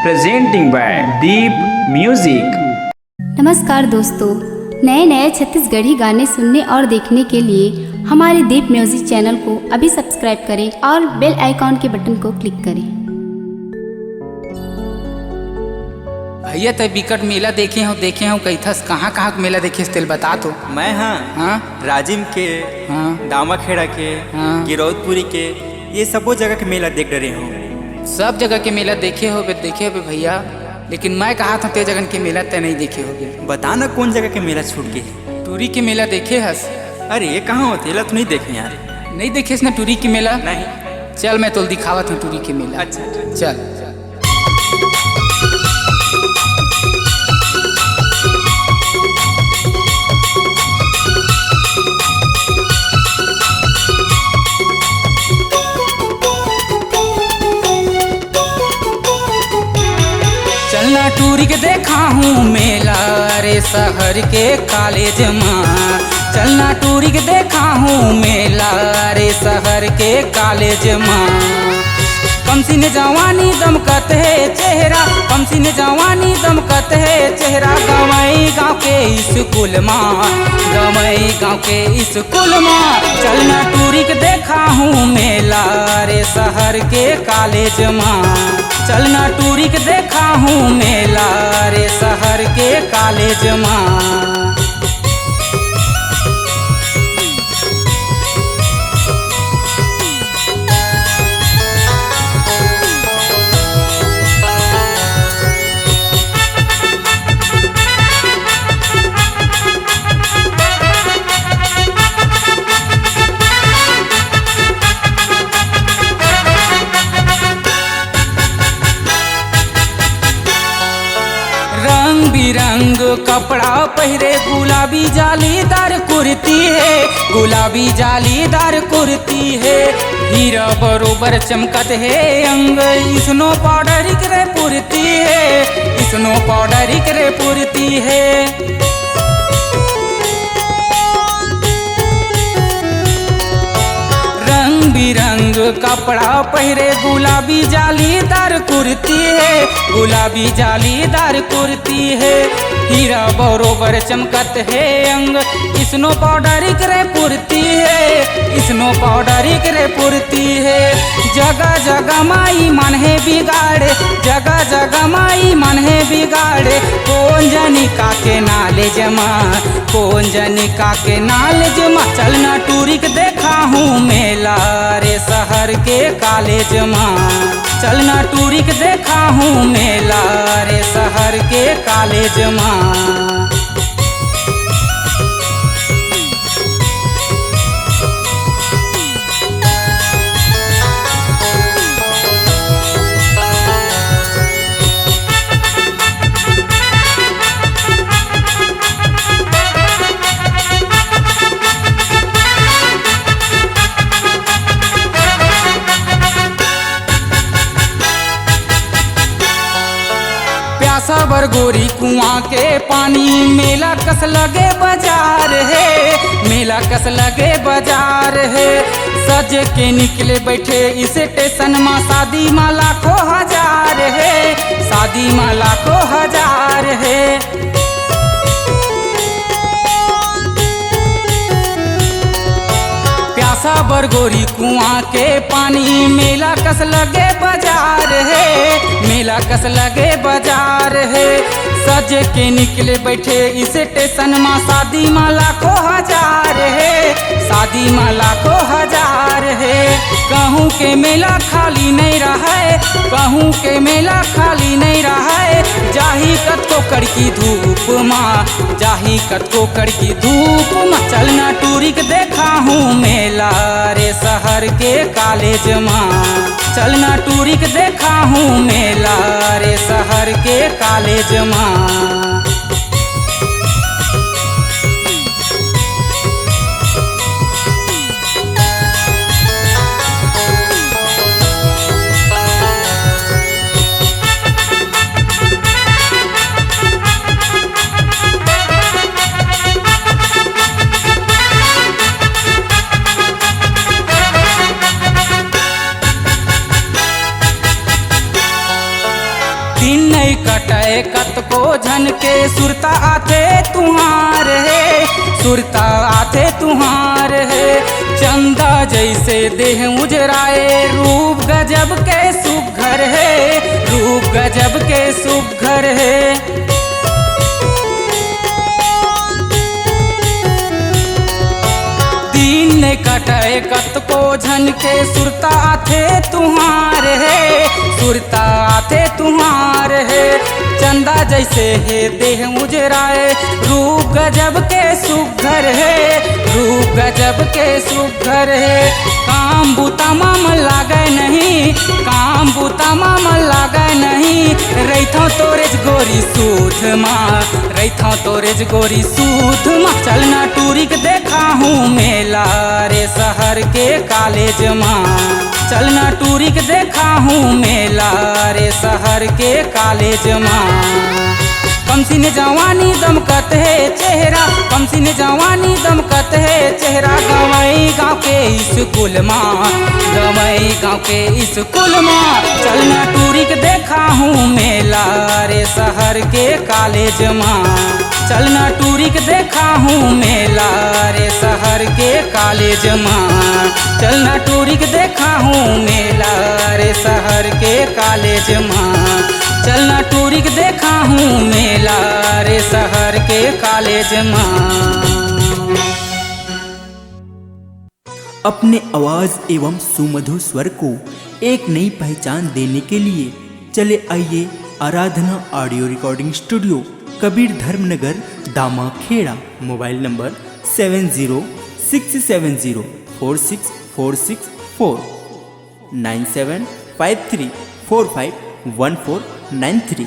presenting by Deep Music। नमस्कार दोस्तों, नए नए छत्तीसगढ़ी गाने सुनने और देखने के लिए हमारे दीप म्यूजिक चैनल को अभी सब्सक्राइब करें और बेल आइकॉन के बटन को क्लिक करें। भैया तय बिकट मेला देखे हो कैथस कहाँ कहाँ मेला देखे तेल बता तो। मैं हाँ राजिम के दामाखेड़ा के गिरौदपुरी के ये सबो जगह के मेला देख डरे हूँ। सब जगह के मेला देखे हो भैया, लेकिन मैं कहा था ते जगह के मेला तय नहीं देखे हो। बता ना कौन जगह के मेला छूट गए। टूरी के मेला देखे हस? अरे ये कहाँ होते तो नहीं देखे यार। नहीं देखे ना टूरी के मेला? नहीं। चल मैं तो दिखावत हूँ टूरी के मेला। अच्छा चल। चलना टूरी के देखा हूँ मेला रे शहर के कॉलेज में। चलना टूरी के देखा हूँ मेला रे शहर के कॉलेज में। कमसिन जवानी दमकत है चेहरा, कमसिन जवानी दमकत है चेहरा। गवई गाँव के स्कूल माँ, गवई गाँव के स्कूल माँ। चलना टूरी के देखा हूँ मेला रे शहर के कॉलेज माँ। चलना टूरी के देखा हूँ मेला रे शहर के कॉलेज माँ। रंग बिरंग कपड़ा पहरे, गुलाबी जालीदार कुर्ती है, गुलाबी जालीदार कुर्ती है। हीरा बरोबर चमकत है अंग, स्नो पाउडर करे पुरती है, स्नो पाउडर करे पुरती है। रंग बिरंग कपड़ा पहरे, गुलाबी जालीदार कुर्ती है, गुलाबी जालीदार कुर्ती है। हीरा बरोबर चमकत है अंग, स्नो पाउडर करे पुरती है, स्नो पाउडर करे पुरती है। जगह जगह माई मन है बिगाड़े, जगह जगह माई मन है बिगाड़े। कौन जानी का के नाले जमा, कौन जानी का के नाले जमा। चलना टूरी के देखा हूँ मेला रे शहर के कॉलेज माँ। चलना टूरी के देखा हूँ मेला रे शहर के कॉलेज माँ। सबर गोरी कुआं के पानी, मेला कस लगे बाजार है, मेला कस लगे बाजार है। सज के निकले बैठे इस स्टेशन में, शादी में लाखों हजार है, शादी में लाखों हजार है। प्यासा बरगोरी कुआं के पानी, मेला कस लगे बाजार है, मेला कस लगे बाजार है। सज के निकले बैठे इस स्टेशन में, शादी में लाखों हजार है, शादी में लाखों हजार है। कहूँ के मेला खाली नहीं रहा है, कहूँ के मेला खाली नहीं रहा है। जाही कतको कड़की धूप माँ, जाही कतको कड़की धूप माँ। चलना टूरी के देखा हूँ मेला रे शहर के कॉलेज माँ। चलना टूरी के देखा हूँ मेला रे शहर के कॉलेज माँ। दिन नहीं कटे कतको झन के सुरता आते तुहार है, सुरता आते तुहार है। चंदा जैसे देह उजराए रूप गजब के सुघर है, रूप गजब के सुघर है। दिन कटे कतको झन के सुरता आथे तुहार है, सुरता आथे तुहार है। चंदा जैसे है देह उजराए रूप गजब के सुघर है, रूप गजब के सुघर है। काम बूता माम लागे नहीं, काम बूता माम लागे नहीं। रैथों तोरेज गोरी सूथ माँ, रैथों तोरेज गोरी सूथ माँ। चलना टूरिक देखा हूँ मेला रे शहर के कॉलेज माँ, चलना टूरिक देखा हूँ मेला रे शहर के कॉलेज माँ। कमसिन जवानी दमकत है चेहरा, कमसिन जवानी दमकत है चेहरा। गवई गाँव के स्कूल माँ, गवई गाँव के स्कूल माँ। चलना टूरिक देखा हूँ मेला रे शहर के कॉलेज माँ, चलना टूरिक देखा हूँ मेला रे शहर के कॉलेज माँ। चलना टूरिक देखा हूँ मेला रे शहर के कॉलेज माँ, चलना टूरिक देखा हूँ मेला रे शहर के कॉलेज माँ। अपने आवाज एवं सुमधुर स्वर को एक नई पहचान देने के लिए चले आइए Aradhana audio recording studio, Kabir Dharmnagar, Dama Khera. Mobile number 7067046464 9753451493।